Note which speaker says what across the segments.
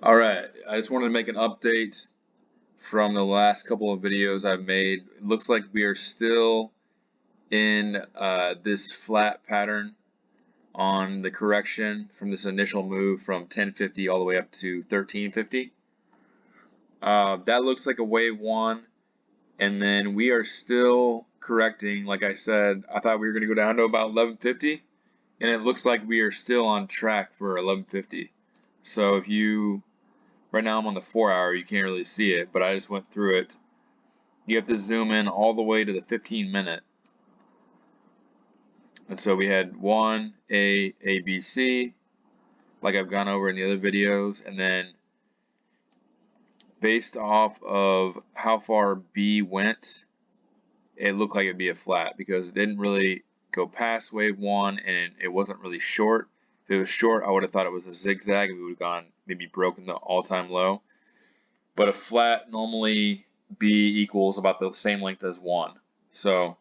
Speaker 1: All right, I just wanted to make an update from the last couple of videos I've made. It looks like we are still in this flat pattern on the correction from this initial move from 1050 all the way up to 1350. That looks like a wave one, and then we are still correcting. Like I said, I thought we were going to go down to about 1150, and it looks like we are still on track for 1150. So if you right now I'm on the 4 hour, you can't really see it, but I just went through it. You have to zoom in all the way to the 15-minute. And so we had 1A, A, B, C, like I've gone over in the other videos, and then based off of how far B went, it looked like it'd be a flat because it didn't really go past wave one and it wasn't really short. If it was short, I would have thought it was a zigzag and we would have gone maybe broken the all-time low. But a flat normally B equals about the same length as 1. So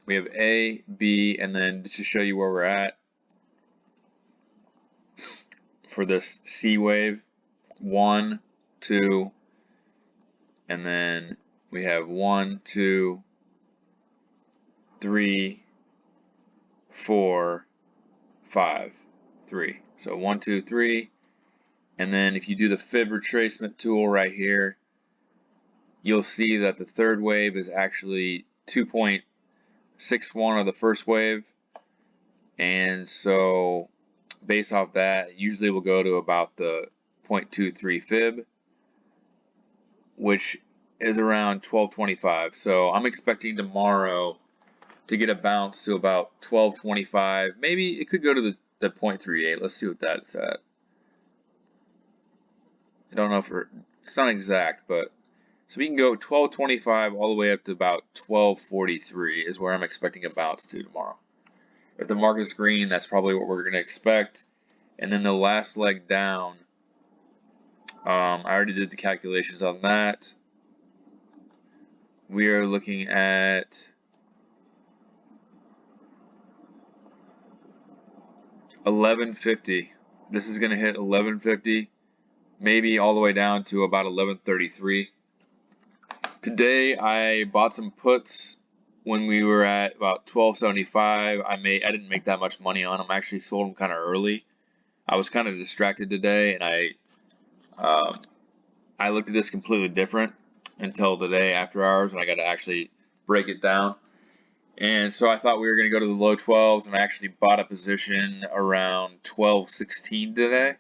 Speaker 1: we have A, B, and then just to show you where we're at for this C wave, 1, 2, and then we have 1, 2, 3, 4, 5, 3. So 1, 2, 3, and then if you do the fib retracement tool right here, you'll see that the third wave is actually 2.61 of the first wave, and so based off that, usually we'll go to about the 0.23 fib, which is around 1225. So I'm expecting tomorrow to get a bounce to about 1225. Maybe it could go to the 0.38. Let's see what that's at. I don't know if it's not exact, but so we can go 1225 all the way up to about 1243 is where I'm expecting a bounce to tomorrow. If the market's green, that's probably what we're going to expect. And then the last leg down, I already did the calculations on that. We are looking at 1150. This is going to hit 1150, maybe all the way down to about 1133. Today I bought some puts when we were at about 1275. I didn't make that much money on them. I actually sold them kind of early. I was kind of distracted today, and I looked at this completely different until today after hours, and I got to actually break it down. And so I thought we were going to go to the low 12s, and I actually bought a position around 1216 today.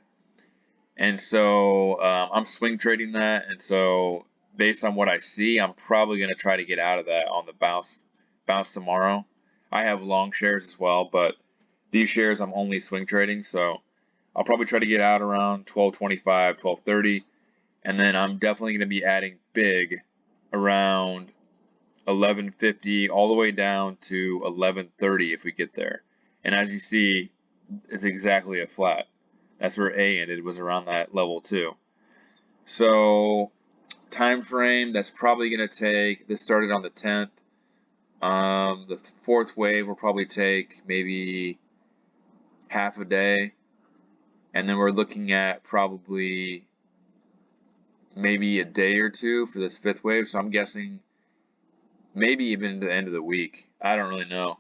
Speaker 1: And so I'm swing trading that, and so based on what I see, I'm probably going to try to get out of that on the bounce tomorrow. I have long shares as well, but these shares I'm only swing trading, so I'll probably try to get out around 1225, 1230, and then I'm definitely going to be adding big around 1150 all the way down to 1130 if we get there. And as you see, it's exactly a flat. That's where A ended, was around that level too. So time frame, that's probably going to take, this started on the 10th. The fourth wave will probably take maybe half a day. And then we're looking at probably maybe a day or two for this fifth wave. So I'm guessing maybe even to the end of the week. I don't really know.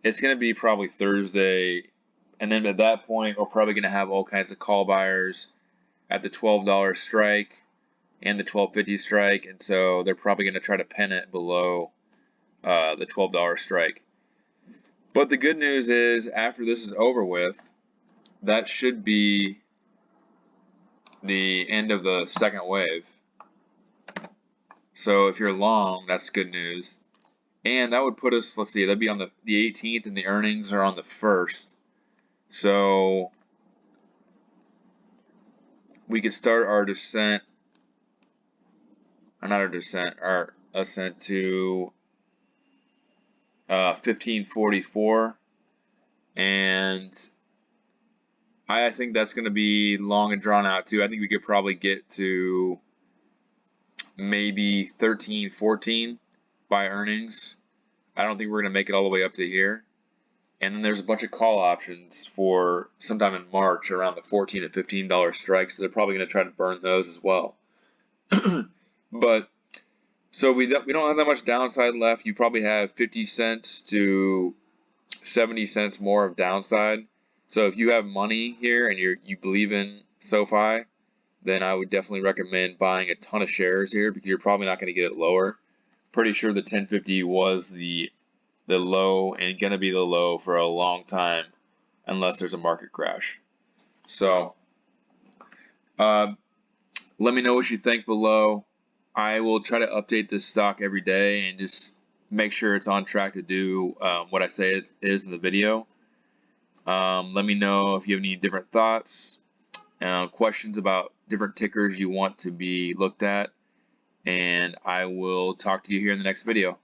Speaker 1: It's going to be probably Thursday. And then at that point, we're probably going to have all kinds of call buyers at the $12 strike and the 1250 strike. And so they're probably going to try to pin it below the $12 strike. But the good news is after this is over with, that should be the end of the second wave. So if you're long, that's good news. And that would put us, let's see, that'd be on the 18th, and the earnings are on the 1st. So we could start our descent, or not our descent, our ascent to 1544. And I think that's going to be long and drawn out too. I think we could probably get to maybe 13, 14 by earnings. I don't think we're going to make it all the way up to here. And then there's a bunch of call options for sometime in March around the $14 to $15 strike, so they're probably going to try to burn those as well. But so we don't have that much downside left. You probably have 50 cents to 70 cents more of downside. So if you have money here and you believe in SoFi, then I would definitely recommend buying a ton of shares here because you're probably not going to get it lower. Pretty sure the 1050 was the low and going to be the low for a long time unless there's a market crash. So let me know what you think below. I will try to update this stock every day and just make sure it's on track to do what I say it is in the video. Let me know if you have any different thoughts, questions about different tickers you want to be looked at, and I will talk to you here in the next video.